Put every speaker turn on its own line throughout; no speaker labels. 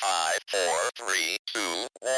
5, 4, 3, 2, 1.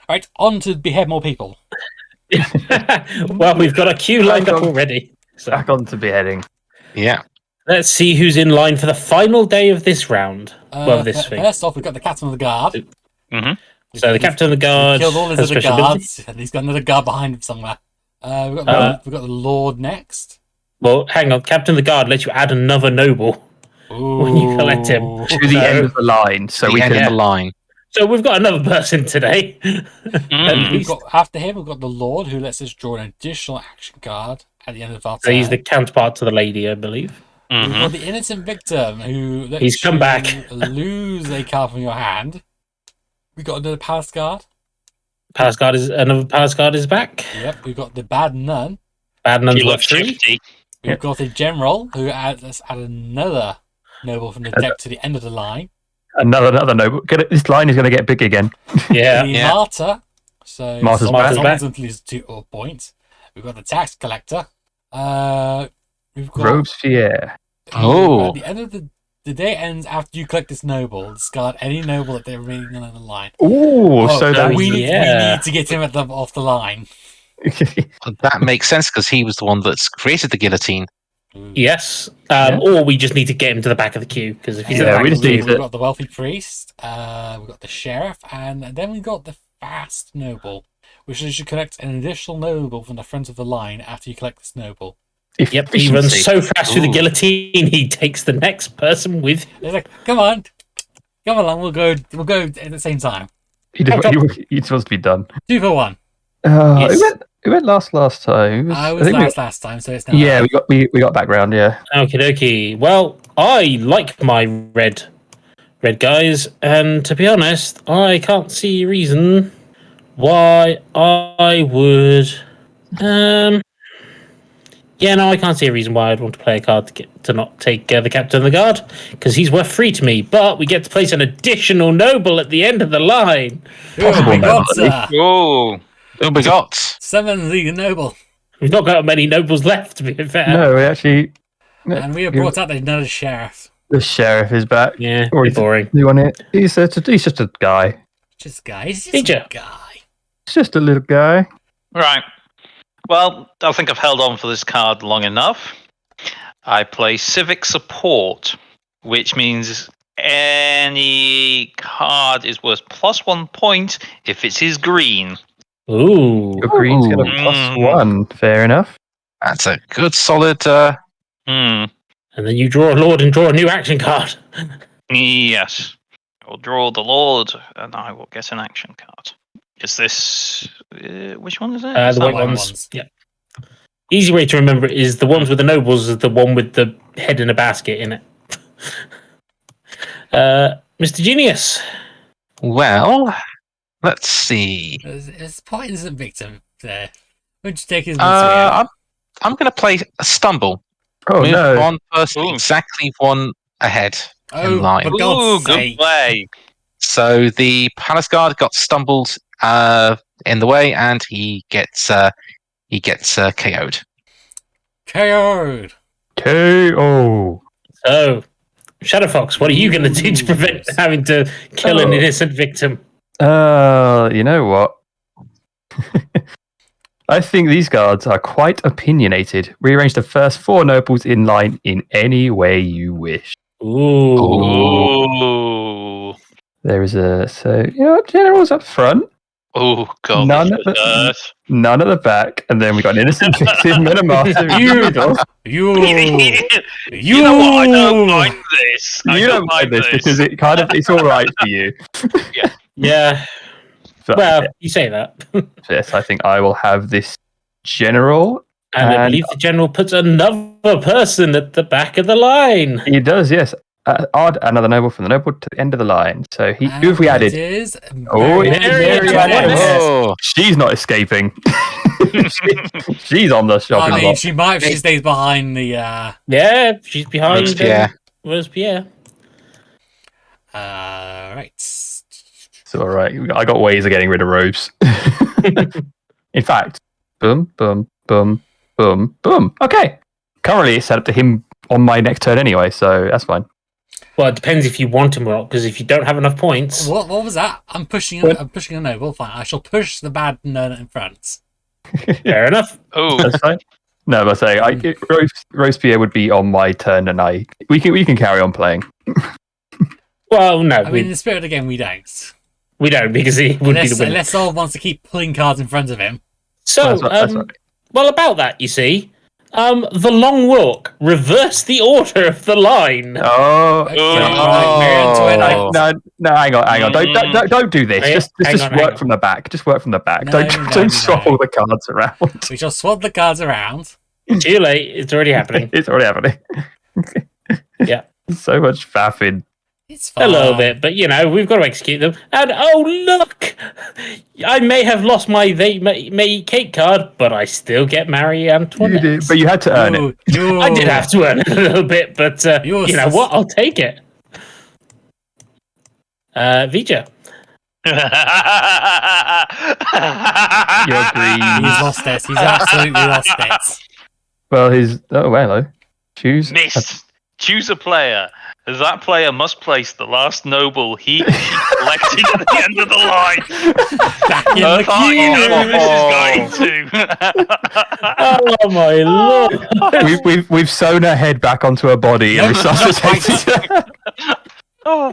Right, on to behead more people.
Well, we've got a queue lined up already. So
Back on to beheading.
Yeah.
let's see who's in line for the final day of this round. This thing.
First off, we've got the captain of the guard.
Mm-hmm.
So the captain of the guard
killed all his
has
other
special
guards,
ability.
and he's got another guard behind him somewhere. We've got the Lord next.
Well, hang on. Captain of the guard lets you add another noble when you collect him.
To the end of the line, so
The
we
end
can.
of the line.
So we've got another person today. At least.
After him, we've got the Lord, who lets us draw an additional action card at the end of our
So
turn.
he's the counterpart to the lady, I believe.
We've got the innocent victim, who lets
He's come
you
back.
lose a card from your hand. We've got another palace guard.
Another palace guard is back.
Yep, we've got the bad nun.
Bad Nun's
He
got
looks
3.
shifty.
We've got a general who adds another noble from the deck to the end of the line.
Another noble. This line is going to get big again.
Yeah.
The martyr. So
Martyr's back.
until he's 2 points. We've got the tax collector. We've got
Robespierre.
Oh.
At the end of the day ends after you collect this noble. Discard any noble that they're remaining on the line.
Ooh, so
that-
that
we need to get him off the line.
That makes sense because he was the one that's created the guillotine.
Yes.
Yeah.
Or we just need to get him to the back of the queue because if he's
Yeah,
at the back
we
of
just
the
need
queue,
We've
to-
got the wealthy priest. We've got the sheriff, and then we've got the fast noble, which is you collect an additional noble from the front of the line after you collect this noble.
Yep, he runs
Efficiency.
so fast through the
Ooh.
guillotine, he takes the next person with.
It's like, come on, come along. We'll go at the same time.
He's supposed to be done.
2 for 1.
Yes.
Who went last time?
I
I
was
think
last time, so it's now.
Yeah, we got background. Yeah.
Okie dokie. Well, I like my red guys, and to be honest, I can't see a reason why I would. Yeah, no, I can't see a reason why I'd want to play a card to not take the Captain of the Guard, because he's worth 3 to me. But we get to place an additional noble at the end of the line.
Possible
we got
nobility.
Oh, who we got?
Summon the noble,
We've not got many nobles left, to be fair.
No, we actually.
and we have brought out another sheriff.
The sheriff is back.
Yeah,
Or
pretty boring.
You want it? He's just a guy.
He's just
Feature.
a guy.
He's just a little guy.
Right. Well, I think I've held on for this card long enough. I play Civic Support, which means any card is worth +1 point if it is green.
Ooh.
Your green's got a
Ooh.
+1. Fair enough.
That's a good solid.
Hmm.
And then you draw a lord and draw a new action card.
Yes. I'll draw the Lord, and I will get an action card. Is this... which one is it?
The white
white
ones.
ones.
Yeah. Easy way to remember it is the ones with the nobles is the one with the head in a basket in it. Mr. Genius.
Well, let's see.
There's quite an innocent victim there. Would you take his misery out?
I'm going to play a stumble.
Oh
Move
no!
one person
Ooh.
exactly one ahead in
Oh,
line.
for God's
Ooh, good
sake.
play.
So the palace guard got stumbled in the way, and he gets KO'd.
KO'd.
KO.
So, Shadowfox, what are you going to do to prevent having to kill an
Oh.
innocent victim?
You know what? I think these guards are quite opinionated. Rearrange the first 4 nobles in line in any way you wish.
Ooh.
Ooh.
There is generals up front,
Oh, God.
None at the back, and then we got an innocent victim and a master in the middle.
You
know what? I don't mind this.
You don't mind this because it's all right for you.
Yeah.
But,
Well, you say that.
yes, I think I will have this general.
And I
And-
believe the general puts another person at the back of the line.
He does, yes. Add another noble from the noble to the end of the line. So who have we added?
It is
Oh,
Mary
Antoinette.
Oh,
She's not escaping. She's on the shopping
I mean,
block.
she might if she stays behind the.
Yeah, she's behind
Robespierre.
Robespierre.
Right.
It's all right. I got ways of getting rid of robes. In fact, boom, boom, boom, boom, boom. Okay. Currently, it's set up to him on my next turn anyway, so that's fine.
Well, it depends if you want him or not, because if you don't have enough points...
What was that? I'm pushing a noble. Fine. I shall push the bad nerd in front.
Fair enough.
Oh,
That's fine. No, but I say Robespierre would be on my turn, and we can carry on playing.
Well, no,
I mean, in the spirit of the game, we don't.
we don't, because he would be the winner.
Unless Sol wants to keep pulling cards in front of him.
So,
That's right.
well, about that, you see, the long walk, reverse the order of the line.
Oh,
Okay,
Oh.
right, Mary Antoinette.
no, hang on. Don't do this.
Hang
Just
on.
work from the back. Just work from the back.
No,
Don't
no.
swap all the cards around.
We shall swap the cards around.
Too late, it's already happening.
It's already happening.
Yeah.
So much faffing.
It's fine.
A little bit, but we've got to execute them. And oh look, I may have lost my may eat cake card, but I still get Marie
You
Antoinette.
did, but you had to earn it.
You,
I did have to earn it a little bit, but
You're
you know what? I'll take it. Vija.
You're green.
He's lost it. He's absolutely lost it.
Well, hello. Choose.
missed. Choose a player. As that player must place the last noble he collected at the end of the line.
Back in the
Oh, you know who
queue.
this is going to.
Oh my lord!
We've sewn her head back onto her body and resuscitated her.
Oh.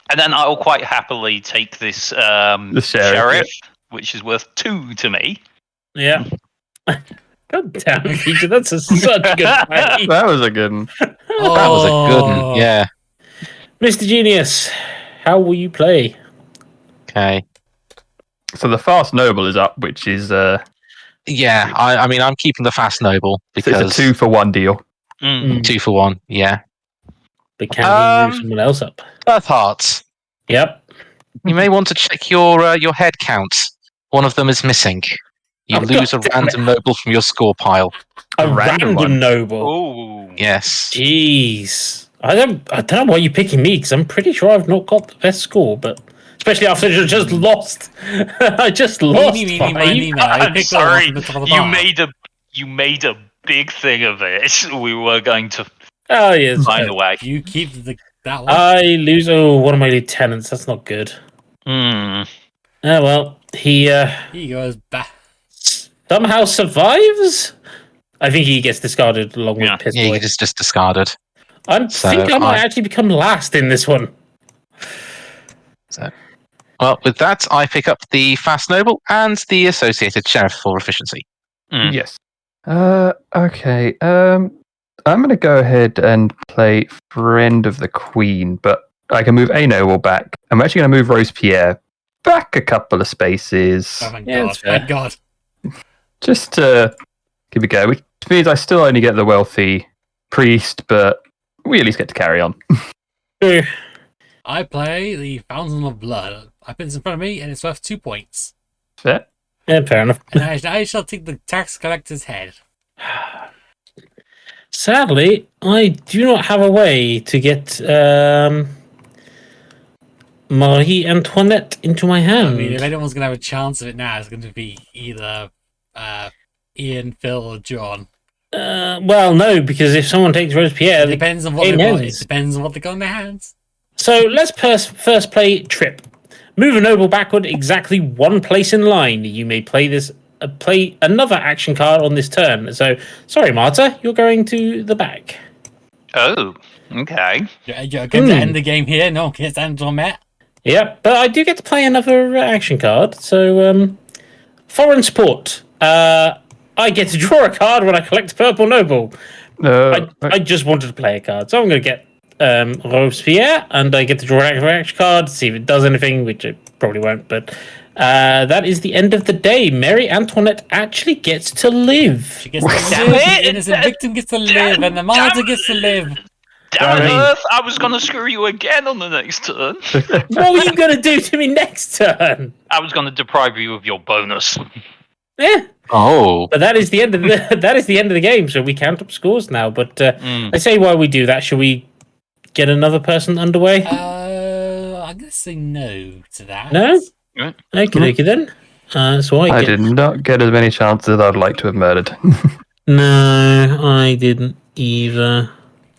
And then I'll quite happily take this
sheriff,
sheriff, which is worth 2 to me.
Yeah. God damn, Peter, that's such a good play.
That was a good one.
That was a good one. Yeah.
Mr. Genius, how will you play?
Okay.
So the fast noble is up, which is
Yeah. I mean, I'm keeping the fast noble
it's
because
a 2-for-1 deal.
Mm.
2 for 1. Yeah.
But can he move someone else up?
Earth Hearts.
Yep.
You may want to check your head count. One of them is missing. You
Oh,
lose
God
a
damn
random noble from your score pile.
A
random
random
one.
noble.
Oh.
Yes.
Jeez. I don't know why you're picking me, because I'm pretty sure I've not got the best score, but especially after I just lost. I just lost.
Me,
five.
I
I'm
picked
sorry.
from the top of the
You
bar.
made a big thing of it. We were going to
Oh, yes.
find a way.
You keep that one.
I lose one of my lieutenants. That's not good.
Mm.
Oh, well. He
He goes back.
somehow survives? I think he gets discarded along
Yeah.
with Piss
Yeah,
Boy.
you just discarded.
I
So
think I might actually become last in this one.
Well, with that, I pick up the fast noble and the associated sheriff for efficiency.
Mm.
Yes. Okay. I'm going to go ahead and play Friend of the Queen, but I can move a noble back. I'm actually going to move Robespierre back a couple of spaces,
Oh, thank
Yeah,
God.
that's fair.
Thank God.
just to give it a go. Which means I still only get the wealthy priest, but we at least get to carry on.
True.
I play the Fountain of Blood. I put this in front of me, and it's worth 2 points.
Fair.
Yeah, fair enough.
And I shall take the tax collector's head.
Sadly, I do not have a way to get Marie Antoinette into my hand.
I mean, if anyone's going to have a chance of it now, it's going to be either Ian, Phil, or John.
Well, no, because if someone takes Robespierre,
It depends on what
game
they got. It
ends.
depends on what they got in their hands.
So let's first play Trip. Move a noble backward exactly one place in line. You may play another action card on this turn. So, sorry, Marta, you're going to the back.
Oh. Okay.
You're going to end the game here. No one gets Antoinette.
Yep, but I do get to play another action card. So, foreign support. I get to draw a card when I collect a purple noble. I just wanted to play a card, so I'm going to get Robespierre, and I get to draw an action card, see if it does anything, which it probably won't, but that is the end of the day. Mary Antoinette actually gets to live.
She gets to
Damn
live.
it!
The innocent victim gets to live, and the martyr gets to live.
Damn
I
it,
mean-
Earth! I was going to screw you again on the next turn.
What were you going to do to me next turn?
I was going to deprive you of your bonus.
Yeah,
Oh.
but that is the end of the game. So we count up scores now. But I say while we do that, should we get another person underway?
I'm going to say no to that.
No?
Right.
Okay, then. So
I did not get as many chances as I'd like to have murdered.
No, I didn't either.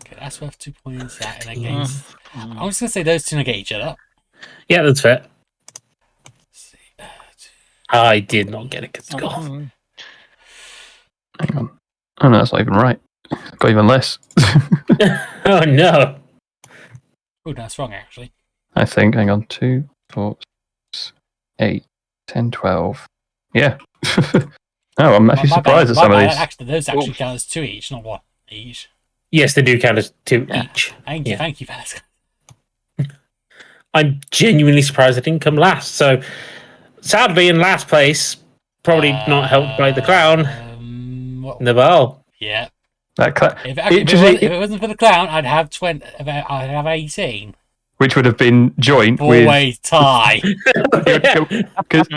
Okay, that's worth 2 points. That negates. I'm just going to say those two negate each other.
Yeah, that's fair.
Let's see.
I did not get it because it's golf.
Hang on. Oh no, that's not even right. Got even less.
Oh no.
Oh, that's wrong, actually.
I think. Hang on. 2, 4, 6, 8, 10, 12. Yeah. Oh, I'm actually
My
surprised
bad,
at some
my
of
bad.
these.
Actually, those actually count as 2 each, not 1 each.
Yes, they do count as 2
Yeah.
each.
Thank you,
Yeah.
thank you, fellas.
I'm genuinely surprised I didn't come last. So, sadly, in last place, probably not helped by the clown, Nabal.
Yeah.
That
If it wasn't for the clown, I'd have 20. I'd have 18.
which would have been joint
Four-way tie.
because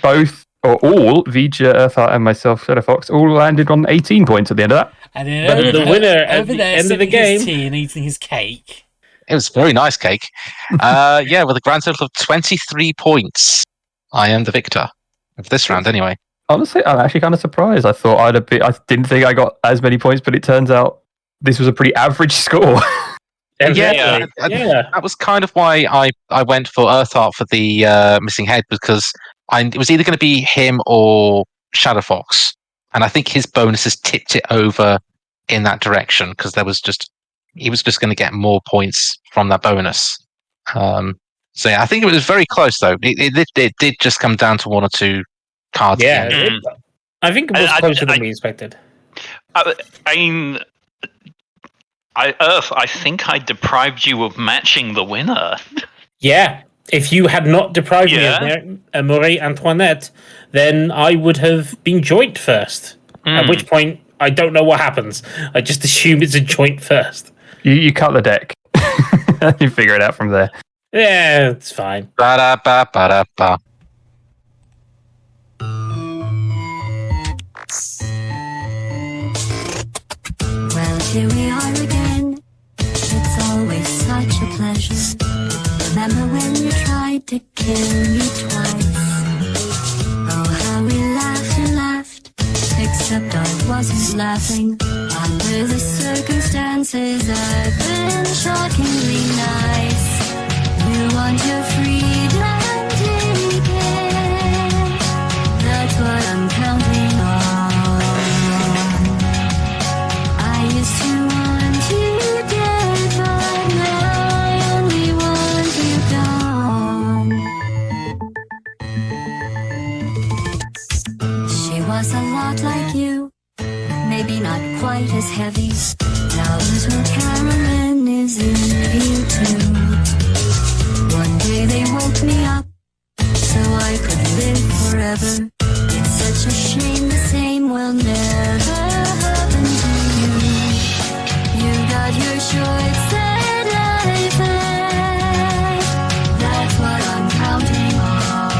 both or all Vija, Earthheart, and myself, Shadow Fox, all landed on 18 points at the end of that.
And then
But the winner at
over
the
there,
end of the
sipping his
game-
tea and eating his cake.
It was very nice cake. Yeah, with a grand total of 23 points. I am the victor of this round, anyway.
Honestly, I'm actually kind of surprised. I thought I didn't think I got as many points, but it turns out this was a pretty average score.
Exactly. Yeah.
That was kind of why I went for Earthheart for the missing head, because it was either going to be him or Shadow Fox, and I think his bonuses tipped it over in that direction because he was just going to get more points from that bonus. So yeah, I think it was very close though. It did just come down to 1 or 2 cards.
Yeah.
again.
I think it was closer than we expected.
I mean, Earth, I think I deprived you of matching the winner.
Yeah. If you had not deprived me of Marie Antoinette, then I would have been joint first. At which point, I don't know what happens. I just assume it's a joint first.
You cut the deck. You figure it out from there.
Yeah, it's fine.
Ba-da-ba-ba-da-ba.
Well, here we are again. It's always such a pleasure. Remember when you tried to kill me twice? Oh, how we laughed and laughed. Except I wasn't laughing. Under the circumstances, I've been shockingly nice. You want your freedom, take it. That's what I'm counting on. I used to want you dead, but now I only want you gone. She was a lot like you, maybe not quite as heavy. Now little Carolyn is in you too. One day they woke me up so I could live forever. It's such a shame the same will never happen to you. You got your short set life back. That's what I'm counting on.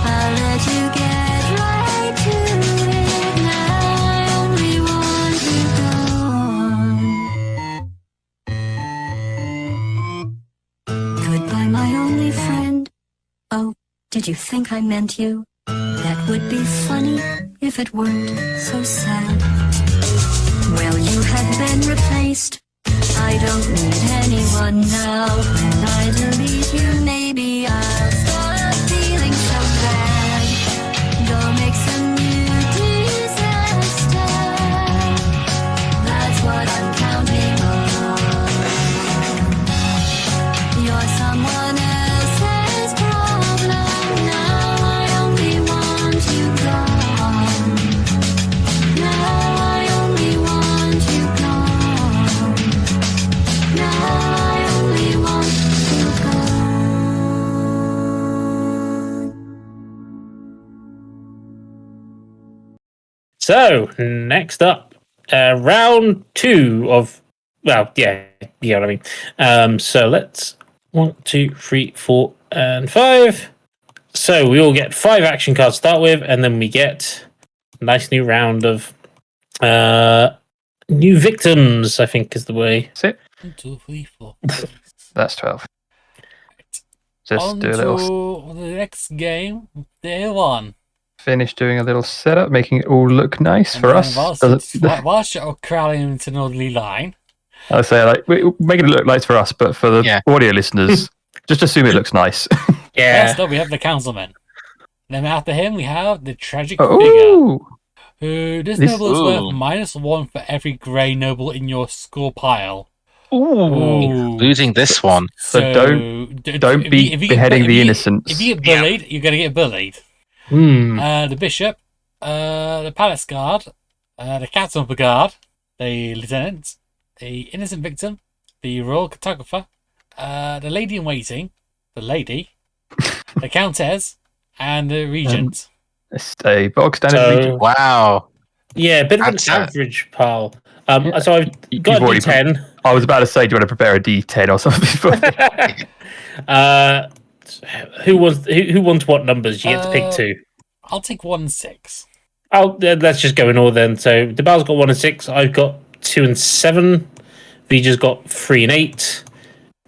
I'll let you get right to it. Now I only want you gone. Goodbye, my only friend. Oh, did you think I meant you? That would be funny if it weren't so sad. Well, you have been replaced. I don't need anyone now. When I delete you, maybe I'll stop feeling so bad. Go make some new disaster. That's what I'm counting on. You're someone else's problem. Now I only want you gone. Now I only want you gone. Now I only want you gone.
So, next up, round 2 of... Well, yeah, you know what I mean. So let's... 1, 2, 3, 4, and 5. So we all get 5 action cards to start with, and then we get a nice new round of new victims, I think is the way.
That's it.
1, 2, 3, 4.
That's 12. Just
On
do a little...
to the next game, day 1.
Finish doing a little setup, making it all look nice for us.
Whilst you're crowding into an orderly line,
I say, like, we're making it look nice for us, but for the audio listeners, just assume it looks nice.
Yeah.
Next up, we have the councilman. Then after him, we have the tragic
Ooh.
figure. Who this
This-
noble is
Ooh.
worth -1 for every grey noble in your score pile.
Ooh, including this one.
So don't be beheading the innocents.
If you get bullied, you're going to get bullied. The bishop, the palace guard, the captain of the guard, the lieutenant, the innocent victim, the royal cartographer, the lady in waiting, the lady, the countess, and the regent.
It's a bog standard
So-
region.
Wow.
Yeah, a bit of an
That's
average pile. So I've
You've
got a
already
D10.
I was about to say, do you want to prepare a D10 or something?
Who wants what numbers? You get to pick 2.
I'll take 1 and 6.
Let's just go in order then. So DeBal's got 1 and 6. I've got 2 and 7. Vija's got 3 and 8.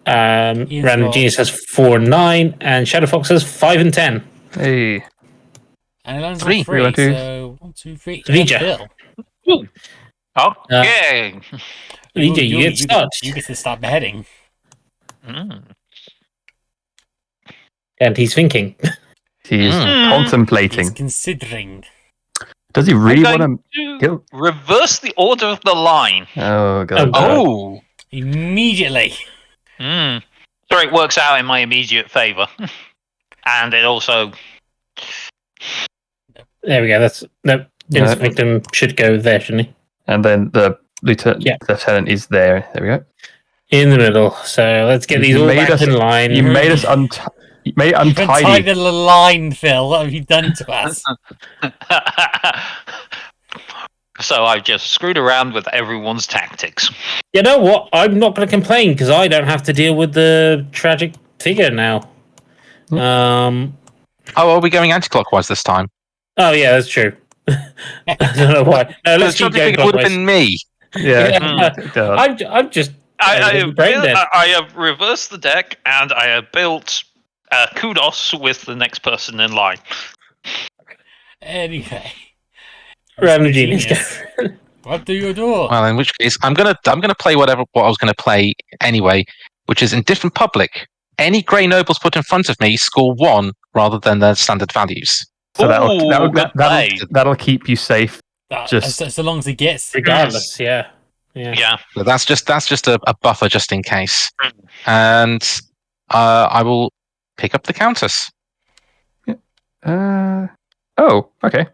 Random Genius has 4 and 9, and Shadow Fox has 5 and 10.
Hey,
And it lands
3.
on 3.
1, 2.
So 1, 2, 3.
Vija.
Bill.
Okay.
Vija, you get started.
You get to start beheading.
And he's thinking.
he's contemplating.
He's considering.
Does he really
I'm
want
going
to
to
kill?
reverse the order of the line.
Oh god.
Oh.
Immediately.
So it works out in my immediate favour. And it also...
There we go. Innocent victim should go there, shouldn't he?
And then the lieutenant is there. There we go.
In the middle. So let's get these all back in line.
You made us
You've
untidy.
untied the line, Phil. What have you done to us?
So I've just screwed around with everyone's tactics.
You know what? I'm not going to complain because I don't have to deal with the tragic figure now.
Oh, are we going anti-clockwise this time?
Oh yeah, that's true. I don't know why. No, let's keep going.
It would have been me.
Yeah.
I'm just.
I have reversed the deck and I have built kudos with the next person in line.
Anyway.
Random genius.
What do you do?
Well, in which case, I'm gonna play what I was gonna play anyway, which is indifferent public. Any grey nobles put in front of me score 1 rather than their standard values.
So that'll keep you safe.
So long as he gets,
regardless. Yeah.
So that's just a buffer just in case, and I will pick up the countess.
Oh, okay.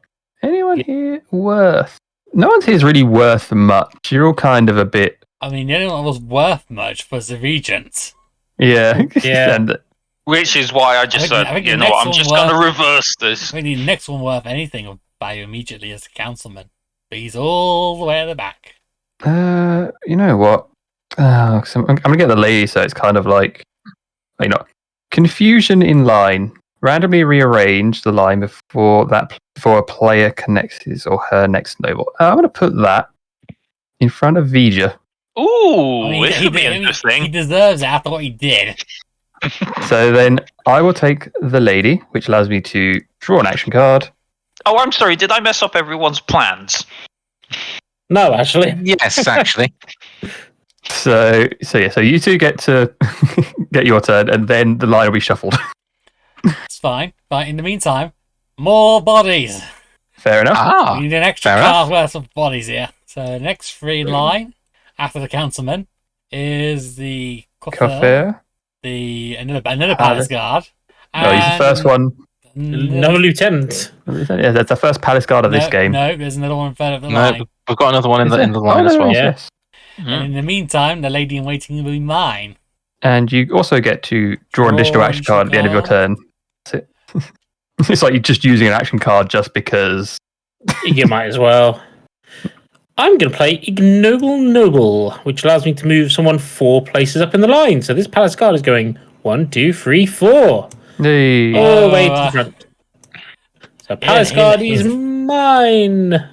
Anyone here worth? No one's here is really worth much. You're all kind of a bit.
I mean, the only one that was worth much was the regent.
Yeah.
Which is why I just said, you know what, I'm just going to reverse this.
I mean, the next one worth anything of value immediately is the councilman. But he's all the way at the back.
You know what? I'm going to get the lady, so it's kind of like, confusion in line. Randomly rearrange the line before a player connects his or her next noble. I'm going to put that in front of Vija.
Ooh, this could be interesting.
He deserves it after what he did.
So then I will take the lady, which allows me to draw an action card.
Oh, I'm sorry. Did I mess up everyone's plans?
No, actually.
Yes, actually.
So you two get to get your turn, and then the line will be shuffled.
It's fine. But in the meantime, more bodies.
Fair enough.
We need an extra card worth of bodies here. So next free line after the councilman is the coiffeur, another palace guard.
No, he's the first one.
Another lieutenant.
Yeah, that's the first palace guard of this game.
No, there's another one further up the line.
We've got another one in the line as well.
Yes.
And in the meantime, the lady in waiting will be mine.
And you also get to draw an additional action card at the end of your turn. That's it. It's like you're just using an action card just because.
You might as well. I'm going to play Ignoble Noble, which allows me to move someone 4 places up in the line. So this palace guard is going 1, 2, 3, 4.
Hey.
All the way to the front. So palace guard is mine.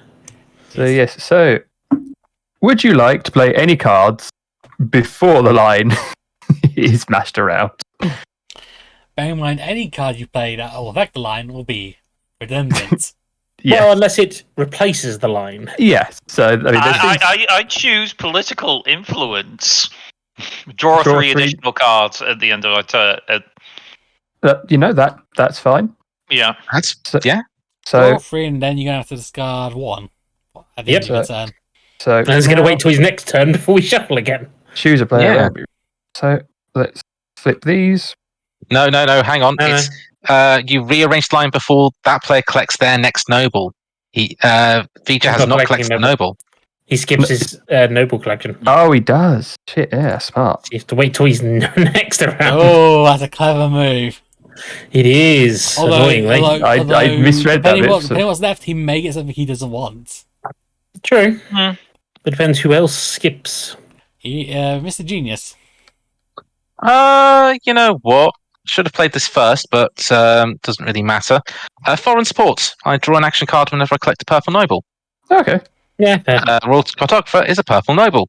So yes. So, would you like to play any cards before the line is mashed around?
Bear in mind, any card you play that will affect the line will be redundant.
Yes.
Well, unless it replaces the line.
Yes. So I mean,
I choose political influence. Draw 3 additional cards at the end of my turn.
That's fine.
Yeah.
So
draw 3, and then you're gonna have to discard 1 at the end of your turn.
So
and he's going to wait till his next turn before we shuffle again.
Choose a player. Yeah. So let's flip these.
No. Hang on. It's you rearrange the line before that player collects their next noble. Vija has not collected the noble.
He skips his noble collection.
Oh, he does. Shit, yeah, smart.
So you have to wait till he's next around.
Oh, that's a clever move.
It is. Annoyingly.
I misread that bit.
Depending what's left, he may get something he doesn't want.
True. It depends who else skips.
Mr. Genius.
You know what? Should have played this first, but doesn't really matter. Foreign support. I draw an action card whenever I collect a purple noble.
Okay.
Yeah.
Royal cartographer is a purple noble.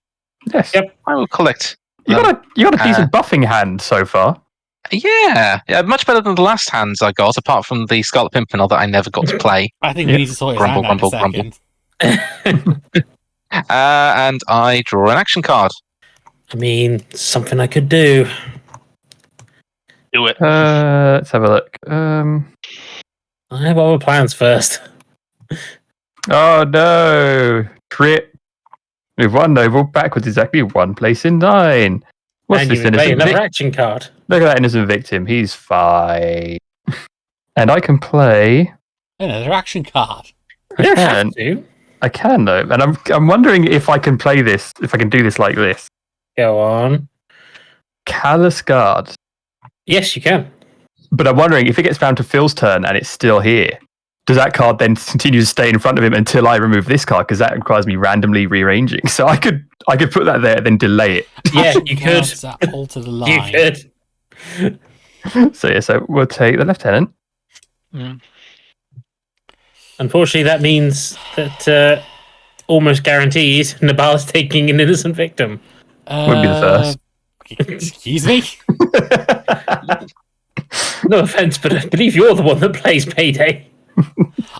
Yes.
Yep.
I will collect.
You got a decent buffing hand so far.
Yeah, much better than the last hands I got, apart from the Scarlet Pimpernel that I never got to play.
I think we need to sort his hand out in a second.
And I draw an action card.
I mean, something I could do.
Do it.
Let's have a look.
I have other plans first.
Oh no! Crit. With 1 noble backwards exactly 1 place in 9. What's
and
this
you play
innocent
another action card.
Look at that innocent victim. He's fine. And I can play
Another action card.
You don't have to.
I can though, and I'm wondering if I can play this. If I can do this like this.
Go on.
Callous Guard.
Yes, you can.
But I'm wondering if it gets round to Phil's turn and it's still here. Does that card then continue to stay in front of him until I remove this card? Because that requires me randomly rearranging. So I could put that there, then delay it.
Yeah, you could.
That alter the line.
You could.
So we'll take the lieutenant.
Unfortunately, that means that almost guarantees Nabal's taking an innocent victim.
Wouldn't be the first.
Excuse me?
No offense, but I believe you're the one that plays Payday.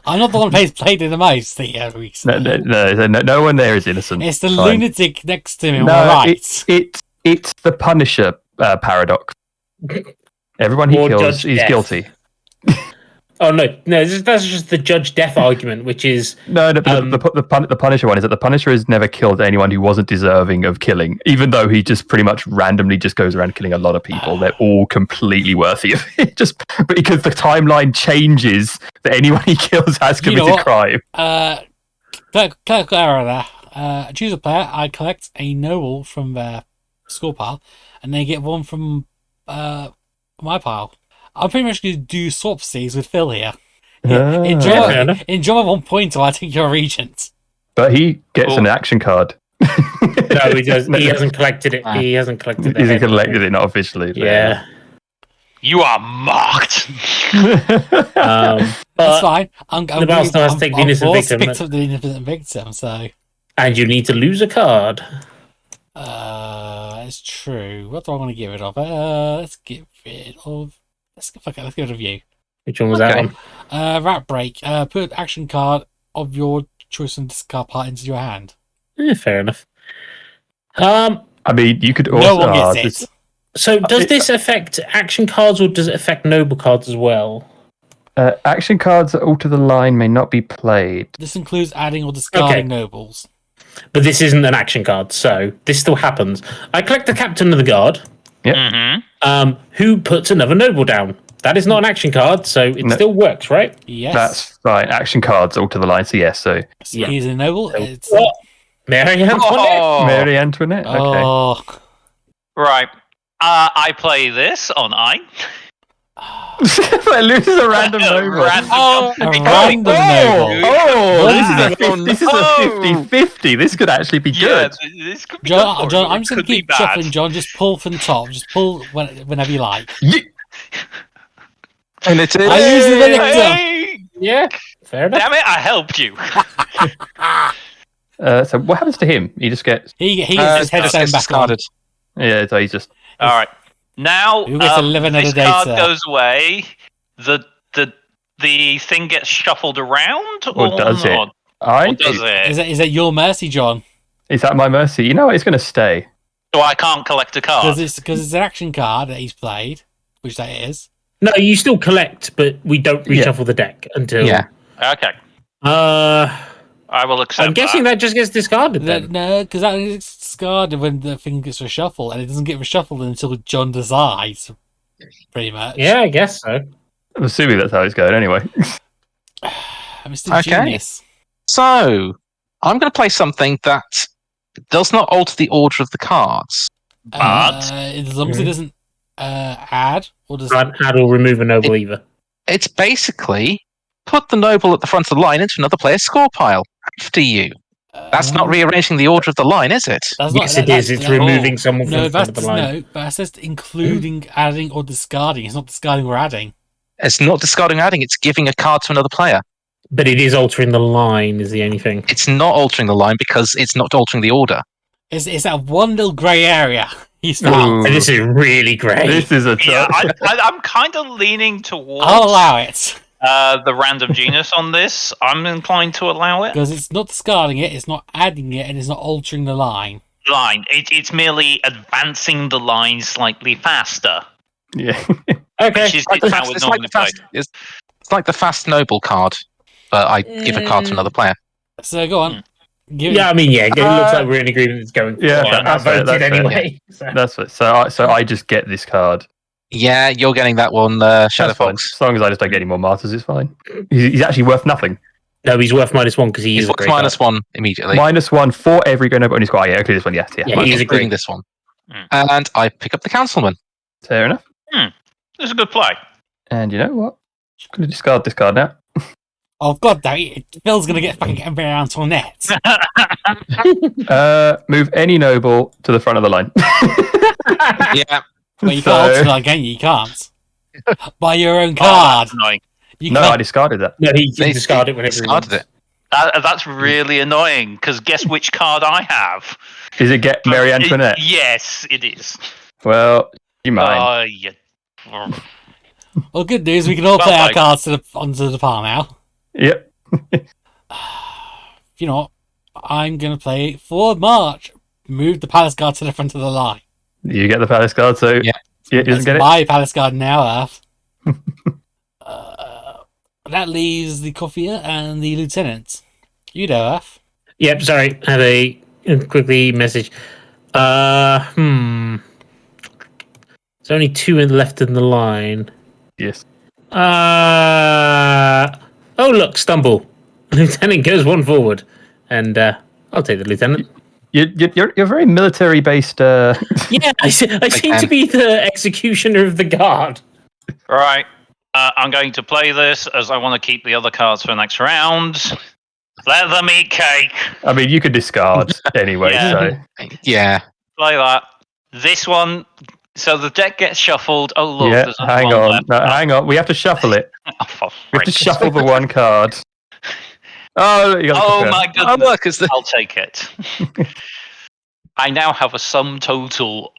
I'm not the one who played it the most.
No one there is innocent.
It's the
Fine.
lunatic next to me, right?
It's the Punisher paradox. Everyone he
Or
kills
Judge
is
Death.
guilty.
Oh no, that's just the Judge Death argument, which is
No, the Punisher one is that the Punisher has never killed anyone who wasn't deserving of killing, even though he just pretty much randomly just goes around killing a lot of people. They're all completely worthy of it, just because the timeline changes that anyone he kills has committed crime.
Clerical error there. Choose a player. I collect a noble from their score pile, and they get one from my pile. I'm pretty much going to do swapsies with Phil here. Enjoy my 1 point while I take your regent.
But he gets an action card.
no, he does. He hasn't collected it. He hasn't collected it.
He's collected it, not officially.
Yeah.
You are mocked.
That's fine.
Nabal still has to take the innocent victim.
Picked up the innocent victim, so.
And you need to lose a card.
It's true. What do I want to get rid of? Let's get rid of. Let's get rid of you.
Which one was that one?
Rat Break. Put action card of your choice and discard part into your hand.
Fair enough.
I mean, you could also.
No one gets it.
So, does this affect action cards, or does it affect noble cards as well?
Action cards that alter the line may not be played.
This includes adding or discarding nobles.
But this isn't an action card, so this still happens. I collect the captain of the guard.
Yep.
Mm-hmm.
Who puts another noble down? That is not an action card, so it still works, right?
Yes.
That's fine. Action cards alter the line, so yes. So
he's a noble.
What? Mary Antoinette?
Mary Antoinette? Okay.
Oh.
Right. I play this on I.
It loses a random noble.
Random noble.
This is a 50-50. This could actually be good.
This could be
John,
good.
I'm just going to keep shuffling, John. Just pull from the top. Just pull whenever you like.
And it is.
I use the victim.
Hey!
Yeah, fair enough.
Damn it, I helped you.
So what happens to him? He just gets...
He gets his headstone back on.
Yeah, so he's just...
All right. Now,
Who gets to live another
this
day,
card
sir?
goes away. The thing gets shuffled around,
Or does it?
not? Or does it?
Is that your mercy, John?
Is that my mercy? You know what? It's going to stay.
So I can't collect a card.
Because it's an action card that he's played, which that is.
No, you still collect, but we don't reshuffle the deck until...
Yeah.
Okay. I will accept.
I'm guessing that just gets discarded then.
No, because that is discarded when the thing gets reshuffled, and it doesn't get reshuffled until John decides, pretty much.
Yeah, I guess so.
I'm assuming that's how it's going anyway.
Mr. Genius.
So, I'm going to play something that does not alter the order of the cards.
But
as long as it doesn't add or does
Can't add or remove a noble either.
It's basically put the noble at the front of the line into another player's score pile after you. That's not rearranging the order of the line, is it?
Yes, it is. It's removing someone from the front of the line.
No, but it says including adding or discarding. It's not discarding or adding.
It's not discarding or adding, it's giving a card to another player.
But it is altering the line, is the only thing.
It's not altering the line because it's not altering the order.
It's that one little grey area he's found.
And this is really great.
This is a
yeah, I'm kind of leaning towards
I'll allow it.
the random genius on this. I'm inclined to allow it.
Because it's not discarding it, it's not adding it, and it's not altering the line.
It's merely advancing the line slightly faster.
Yeah.
Okay.
Which is how it's normally played.
It's like the fast noble card, but I give a card to another player.
So go on.
Yeah, I mean, it looks like we're in agreement it's going for
Yeah,
it.
that's
I voted
fair.
anyway. So.
That's it. So I just get this card.
Yeah, you're getting that one, Shadow
That's fine.
Fox.
As long as I just don't get any more martyrs, it's fine. He's actually worth nothing.
No, he's worth -1 because he
He's
is a
worth
great card.
-1 immediately.
-1 for every go no, but only score. Yeah, okay, this one, yes. Yeah,
Yeah,
fine.
he's a
including
great.
this one. And I pick up the Councilman.
Fair enough.
That's a good play.
And you know what? I'm going to discard this card now.
Oh, god damn it. Phil's going to get fucking Emperor Antoinette.
Move any noble to the front of the line.
Yeah.
Well, you
So-
can't alter that, can you? You can't. Buy your own
Oh,
card.
that's annoying.
You
No,
can't.
I discarded that.
No, he
They
can discard it whenever he
discarded
wants.
it.
That's really annoying, because guess which card I have?
Is it get Mary Antoinette?
Yes, it is.
Well, you mind.
Well, good news. We can all
Well
play our
played.
cards onto the pile now.
Yep.
You know what? I'm going to play Forward March. Move the Palace Guard to the front of the line.
You get the palace card, so
Yeah.
he doesn't
That's
get it.
my Palace Guard now, Earth. That leaves the Courtier and the Lieutenant. You know, Earth.
Yep, sorry. Had a quickly message. There's only 2 left in the line.
Yes.
Oh, look, stumble. Lieutenant goes 1 forward. And I'll take the lieutenant.
You're very military based.
Yeah, I seem to be the executioner of the guard.
Right. I'm going to play this as I want to keep the other cards for next round. Let them eat cake.
I mean, you could discard anyway.
Yeah.
So
Yeah.
Play that. This one. So the deck gets shuffled. Oh look,
yeah,
there's only
hang
one
on,
left.
no, hang on. We have to shuffle it.
Oh, for
We have to
frick's
shuffle the one card. Oh, you got the
Oh
card.
my
Oh,
goodness.
look, it's the...
I'll take it. I now have a sum total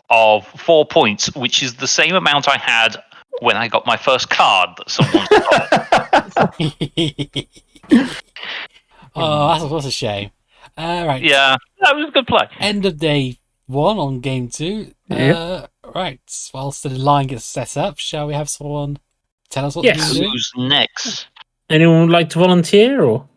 of 4 points, which is the same amount I had when I got my first card that someone stole.
Oh, that's a shame. Right.
Yeah, that was a good play.
End of day 1 on game 2.
Yep.
Right. Whilst the line gets set up, shall we have someone tell us what
Yes.
to do?
Who's next?
Anyone would like to volunteer or?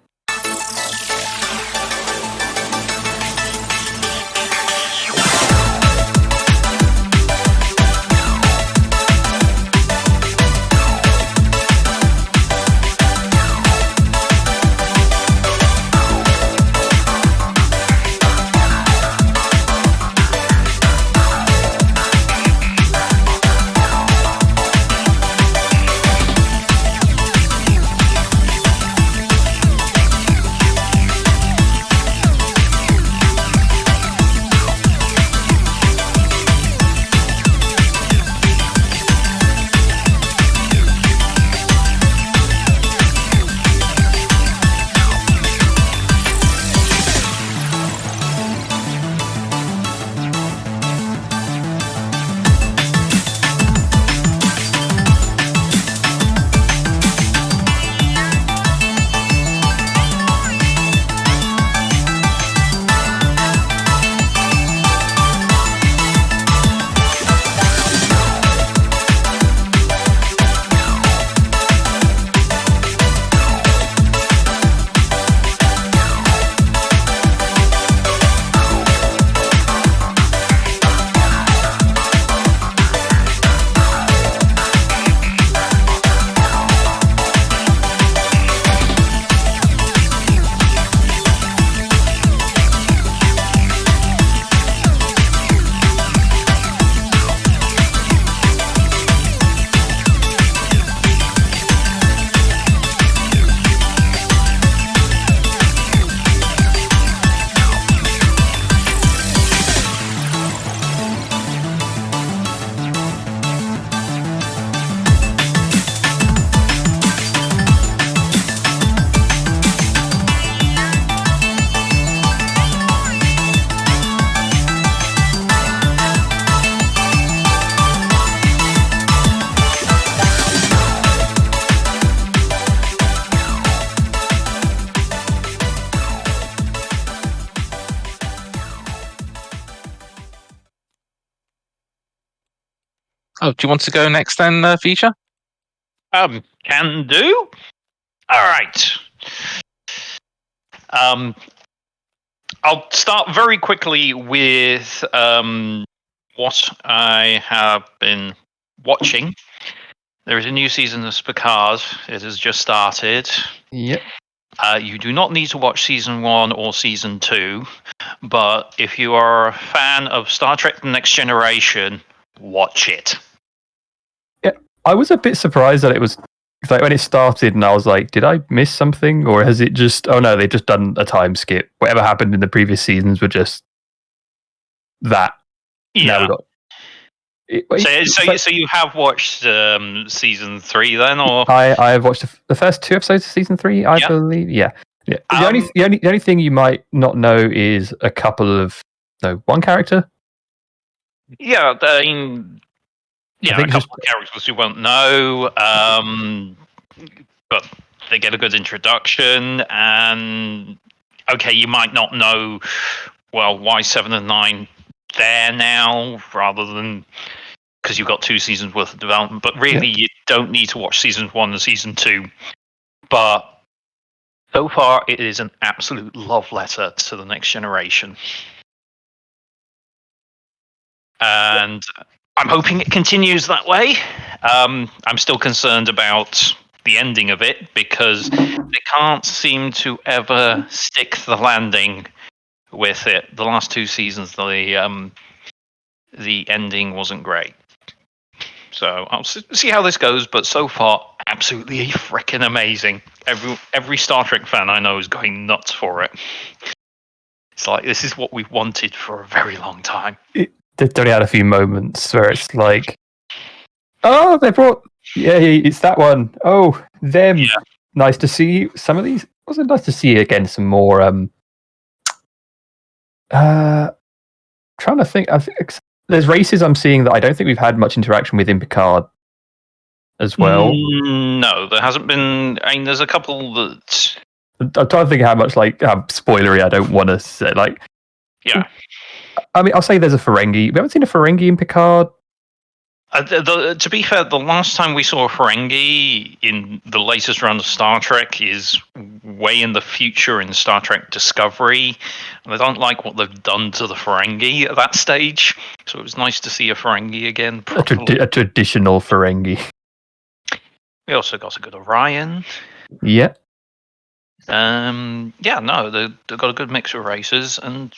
Oh, do you want to go next then, Feature?
Can do. All right. I'll start very quickly with what I have been watching. There is a new season of Picard. It has just started.
Yep.
You do not need to watch season 1 or season 2, but if you are a fan of Star Trek: The Next Generation, watch it.
Yeah, I was a bit surprised that it was like when it started, and I was like, "Did I miss something, or has it just? Oh no, they've just done a time skip. Whatever happened in the previous seasons were just that. Now we got."
So you have watched season 3 then, or
I have watched the first 2 episodes of season 3, I believe. Yeah. The only thing you might not know is a couple of one character.
Yeah, I mean, a couple of characters you won't know, but they get a good introduction, and okay, you might not know, well, why 7 and 9 there now, rather than because you've got 2 seasons worth of development, but really you don't need to watch season 1 and season 2. But so far, it is an absolute love letter to the next generation. And I'm hoping it continues that way. I'm still concerned about the ending of it because they can't seem to ever stick the landing with it. The last 2 seasons, the ending wasn't great. So I'll see how this goes, but so far, absolutely freaking amazing. Every Star Trek fan I know is going nuts for it. It's like, this is what we've wanted for a very long time.
They've only had a few moments where it's like, oh, they brought, it's that one. Oh, them. Yeah. Nice to see some of these. Was it nice to see again some more? Trying to think. I think there's races I'm seeing that I don't think we've had much interaction with in Picard as well.
No, there hasn't been. I mean, there's a couple that.
I'm trying to think how much spoilery I don't want to say.
Yeah.
I mean, I'll say there's a Ferengi. We haven't seen a Ferengi in Picard.
To be fair, the last time we saw a Ferengi in the latest run of Star Trek is way in the future in Star Trek Discovery. And I don't like what they've done to the Ferengi at that stage. So it was nice to see a Ferengi again.
A traditional Ferengi.
We also got a good Orion.
Yeah.
They've got a good mix of races, and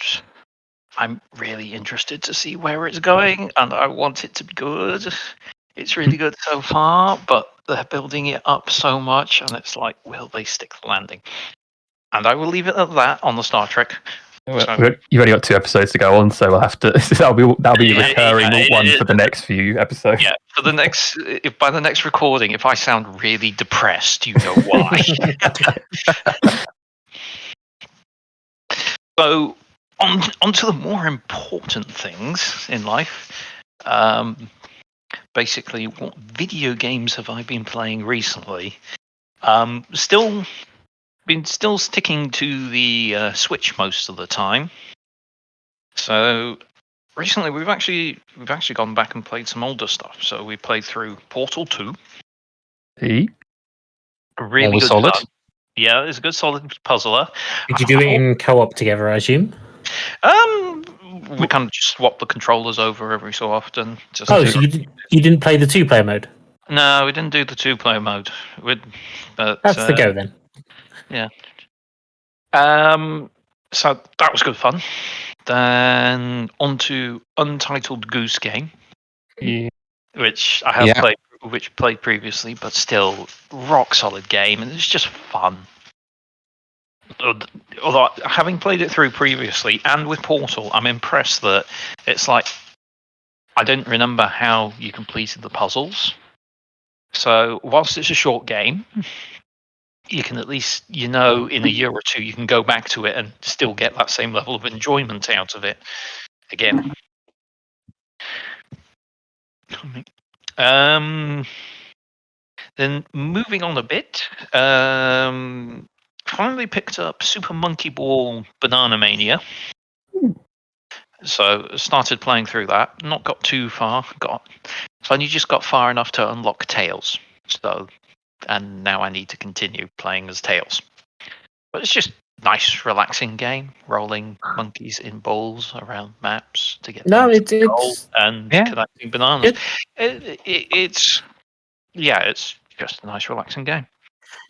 I'm really interested to see where it's going, and I want it to be good. It's really good so far, but they're building it up so much, and it's like, will they stick the landing? And I will leave it at that on the Star Trek.
You've only got 2 episodes to go on, so we'll have to. That'll be a recurring one for the next few episodes.
Yeah, for the next. By the next recording, if I sound really depressed, you know why. So, on to the more important things in life. Basically, what video games have I been playing recently? Still sticking to the Switch most of the time. So recently, we've actually gone back and played some older stuff. So we played through Portal 2.
Really
good solid.
Fun. Yeah, it's a good solid puzzler.
Did you do it in co-op together, I assume?
We kind of just swap the controllers over every so often.
So you didn't play the 2-player mode?
No, we didn't do the 2-player mode.
That's the go then.
Yeah. So that was good fun. Then on to Untitled Goose Game, which I have played previously, but still rock solid game, and it's just fun. Although having played it through previously and with Portal, I'm impressed that it's like I don't remember how you completed the puzzles. So whilst it's a short game, you can at least, in a year or 2, you can go back to it and still get that same level of enjoyment out of it again. Then moving on a bit, finally picked up Super Monkey Ball Banana Mania. So started playing through that. Not got too far. Only just got far enough to unlock Tails. And now I need to continue playing as Tails. But it's just nice, relaxing game, rolling monkeys in balls around maps to get
No,
things to goal
it's
and
Yeah.
collecting bananas.
It-
It's just a nice, relaxing game.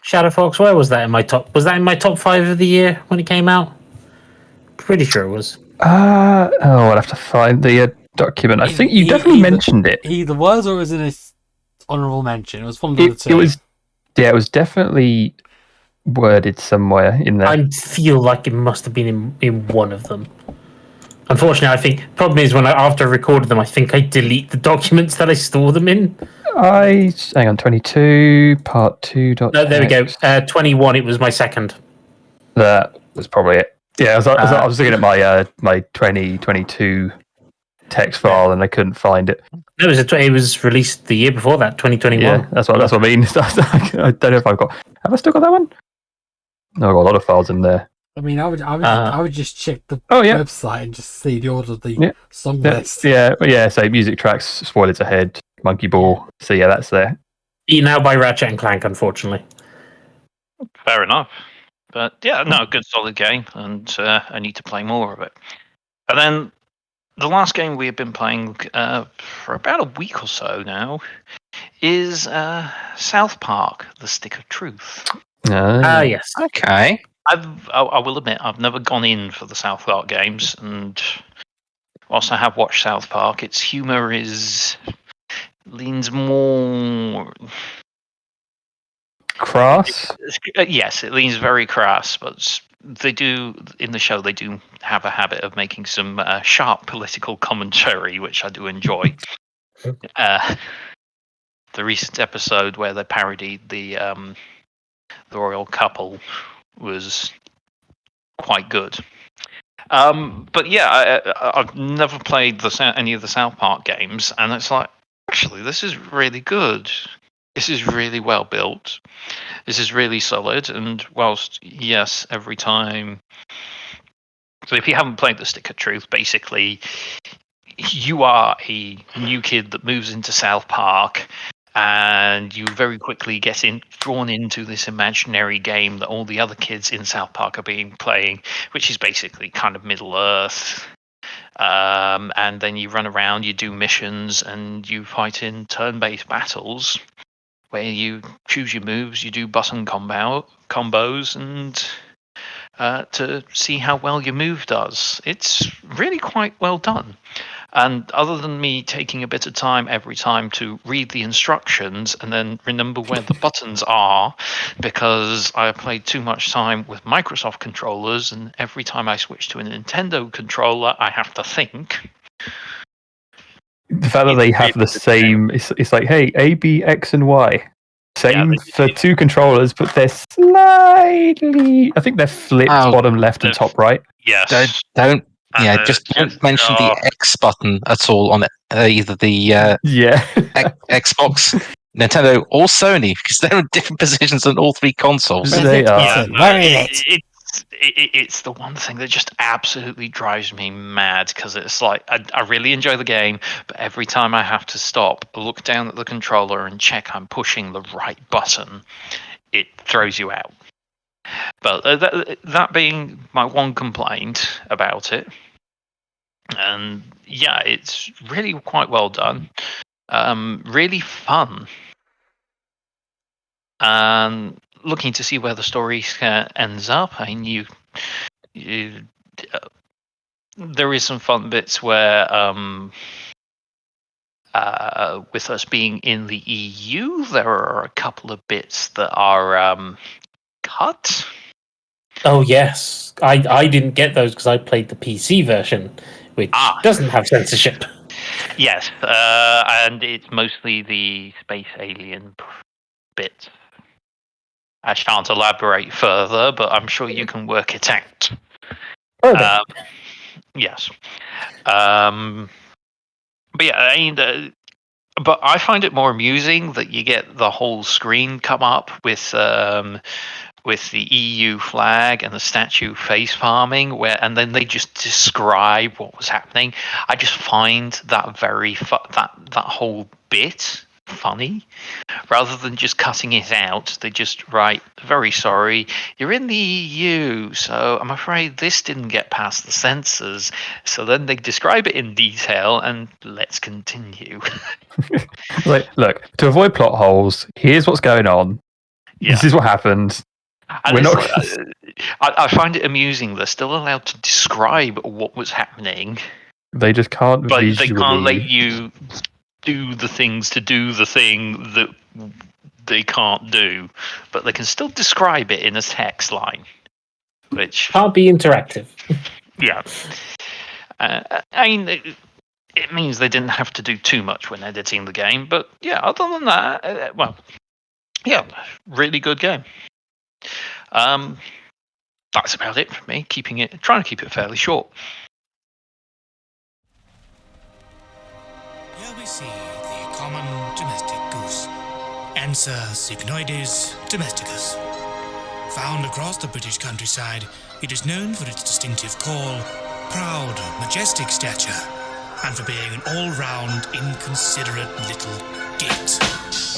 Shadow Fox. Where was that in my top? Was that in my top 5 of the year when it came out? Pretty sure it was.
I'll have to find the document. I think you definitely mentioned it.
Either was or was in a honourable mention. It was one of the two.
It was, yeah, it was definitely worded somewhere in there.
I feel like it must have been in one of them. Unfortunately, I think problem is after I recorded them, I think I delete the documents that I store them in.
Hang on, 22 part 2.
No, there we go. 21. It was my second.
That was probably it. Yeah, I was looking at my 2022 text file and I couldn't find it.
No, it was released the year before that, 2021.
Yeah, that's what I mean. I don't know if have I still got that one? No, I've got a lot of files in there.
I mean, I would just check the
yeah.
website and just see the order of the song list.
Yeah. So music tracks, Spoilers Ahead, Monkey Ball. So yeah, that's there.
Eaten out by Ratchet and Clank, unfortunately.
Fair enough. But yeah, no, good solid game, and I need to play more of it. And then the last game we have been playing for about a week or so now is South Park: The Stick of Truth.
Yes.
Okay.
I will admit I've never gone in for the South Park games, and whilst I have watched South Park, its humour leans more
crass.
Yes, it leans very crass, but they do have a habit of making some sharp political commentary, which I do enjoy. The recent episode where they parodied the royal couple was quite good. But yeah, I've never played any of the South Park games, and it's like, actually, this is really good. This is really well built. This is really solid. And whilst, yes, every time... So if you haven't played The Stick of Truth, basically, you are a new kid that moves into South Park, and you very quickly get drawn into this imaginary game that all the other kids in South Park are playing, which is basically kind of Middle Earth. And then you run around, you do missions, and you fight in turn-based battles where you choose your moves, you do button combos, and to see how well your move does. It's really quite well done. And other than me taking a bit of time every time to read the instructions and then remember where the buttons are, because I played too much time with Microsoft controllers, and every time I switch to a Nintendo controller, I have to think.
The fact that they have the same, it's like, hey, A, B, X, and Y. Same for two controllers, but they're slightly, I think they're flipped bottom left and top right.
Yes.
Don't mention the X button at all on either the Xbox, Nintendo, or Sony, because they're in different positions on all three consoles.
They are.
It's the one thing that just absolutely drives me mad, because it's like I really enjoy the game, but every time I have to stop, look down at the controller and check I'm pushing the right button, it throws you out. But that being my one complaint about it, and yeah, it's really quite well done, really fun, and looking to see where the story ends up. I mean, there is some fun bits where, with us being in the EU, there are a couple of bits that are cut.
Oh yes, I didn't get those because I played the PC version, which doesn't have censorship.
Yes, and it's mostly the space alien bit. I shan't elaborate further, but I'm sure you can work it out. Yes. But yeah, I mean, but I find it more amusing that you get the whole screen come up with the EU flag and the statue face palming, and then they just describe what was happening. I just find that that whole bit funny. Rather than just cutting it out, they just write, very sorry, you're in the EU, so I'm afraid this didn't get past the censors. So then they describe it in detail, and let's continue.
Like, look, to avoid plot holes, here's what's going on.
Yeah.
This is what happened.
And
We're
it's
not...
I find it amusing they're still allowed to describe what was happening,
They just can't
but
visually...
they can't let you do the things to do the thing that they can't do, but they can still describe it in a text line, which
Can't be interactive.
yeah. I mean, it means they didn't have to do too much when editing the game, but yeah, other than that, well, yeah, really good game. That's about it for me. Trying to keep it fairly short.
Here we see the common domestic goose, Ansa cygnoides domesticus. Found across the British countryside, it is known for its distinctive call, proud, majestic stature, and for being an all-round, inconsiderate little git.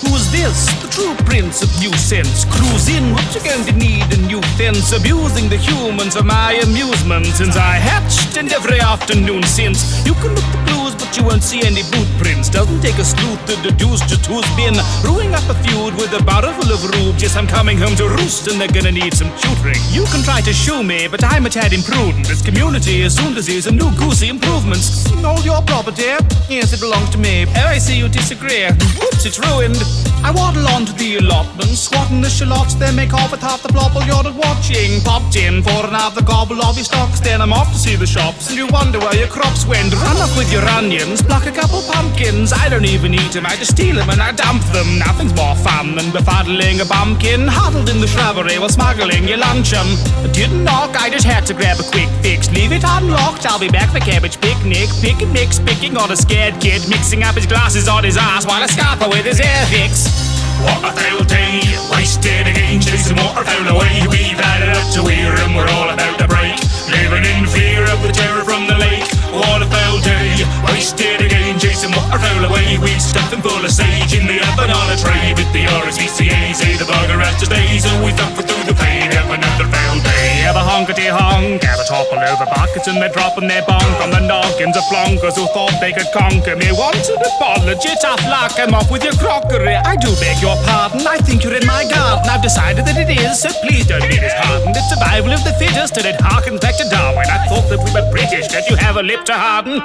Who's this? The true prince of new sense. Cruise in, what you going to need a new fence? Abusing the humans for my amusement since I hatched, and every afternoon since. You can look the blues, but you won't see any boot prints. Doesn't take a sleuth to deduce just who's been brewing up a feud with a bottle full of rube. Yes, I'm coming home to roost, and they're gonna need some tutoring. You can try to show me, but I'm a tad imprudent. This community as soon as there's some new goosey improvements. All your property? Yes, it belongs to me. Oh, I see you disagree. Whoops, it's ruined. I waddle on to the allotment, squatting the shallots, then make off with half the plopple you're not watching. Popped in for another gobble of your stocks, then I'm off to see the shops, and you wonder where your crops went. Run up with your onions, pluck a couple pumpkins. I don't even eat them, I just steal them and I dump them. Nothing's more fun than befuddling a bumpkin, huddled in the shrubbery while smuggling your luncheon. Didn't knock, I just had to grab a quick fix. Leave it unlocked, I'll be back for cabbage picnic. Pick and mix, picking on a scared kid, mixing up his glasses on his ass while I scupper with his air fix. What a foul day, wasted again, chasing waterfowl away. We've had it up to here and we're all about to break, living in fear of the terror from the lake. What a foul day, wasted again, chasing waterfowl away. We've stuffed them full of sage in the oven on a tray, but the RSVCA say the bugger has to stay, so we thump it through the pain of another foul day. Have a honkety honk, have a topple over buckets, and they're dropping their bonk on the noggins of plonkers who thought they could conquer me. Want an apology, tough luck, I'm off with your crockery. I do beg your pardon, I think you're in my garden. I've decided that it is, so please don't be disheartened. It's survival of the fittest, and it harkens back to Darwin. I thought that we were British, don't you have a lip to harden?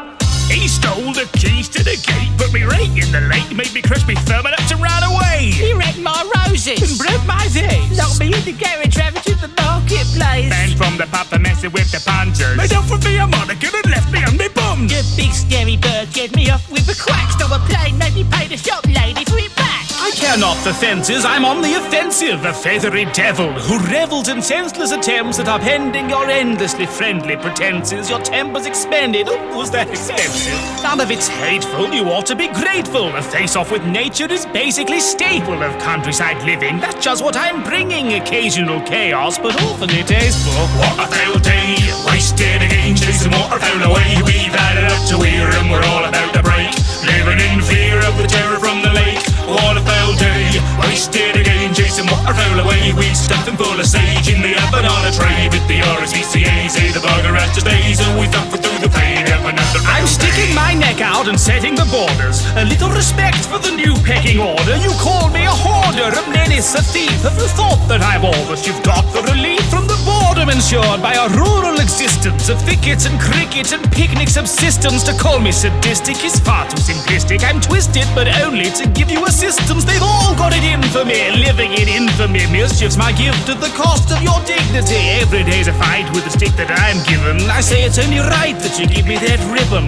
He stole the keys to the gate, put me right in the lake, made me crush me thumb enough to run away.
He wrecked my roses
And broke my days.
locked me in the garage, ravaged the marketplace.
Banned from the pub for messing with the punters. Made up for me a Monica and left me on me bum.
The big scary bird gave me off with a quack. Stole a plane, made me pay the shop lady for it back.
I care not for fences, I'm on the offensive. A feathery devil who revels in senseless attempts at upending your endlessly friendly pretenses. Your temper's expended. Oh, was that expensive? None of it's hateful, you ought to be grateful. A face-off with nature is basically staple of countryside living. That's just what I'm bringing. Occasional chaos, but awfully tasteful. What a foul day, wasted again, chasing waterfowl away. We've had it up to here and we're all about to break, living in fear of the terror from the lake. What a foul day, wasted again, chasing waterfowl away. We stuffed them full of sage in the oven on a tray, but the RSVCA say the bugger has to stay, so we thump it through the pain of another. I'm sticking my neck out and setting the borders. A little respect for the new pecking order. You call me a hoarder, a menace, a thief. Have you thought that I'm all that you've got? The relief from the boredom ensured by a rural existence of thickets and crickets and picnic subsistence. To call me sadistic is far too simplistic. I'm twisted, but only to give you assistance. They've all got it in for me, living in infamy. Mischief's my gift at the cost of your dignity. Every day's a fight with the stick that I'm given. I say it's only right that you give me that ribbon.